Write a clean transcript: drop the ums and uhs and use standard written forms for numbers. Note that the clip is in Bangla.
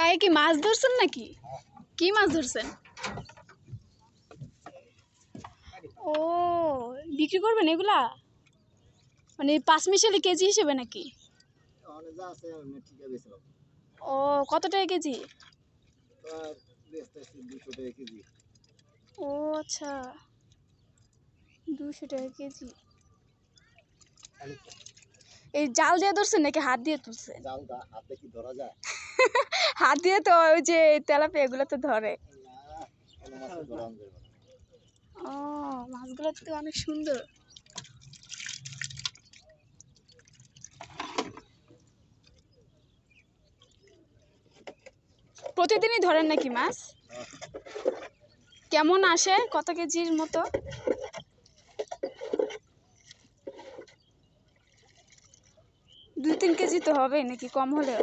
এ কি মাছ ধরছেন নাকি? কি মাছ ধরছেন? ও, বিক্রি করবেন এগুলা? মানে 5 মিশালি কেজি হিসেবে নাকি? ও, কত টাকা কেজি? ও আচ্ছা, 200 টাকা কেজি। এই জাল দিয়ে ধরছেন নাকি হাত দিয়ে তুলছেন? হাত দিয়ে তো ওই যে তেলাপিয়া এগুলো তো ধরে। ও, মাছগুলো তো অনেক সুন্দর। প্রতিদিনই ধরেন নাকি মাছ? কেমন আসে, কত কেজির মতো? 2-3 কেজি তো হবে নাকি কম হলেও?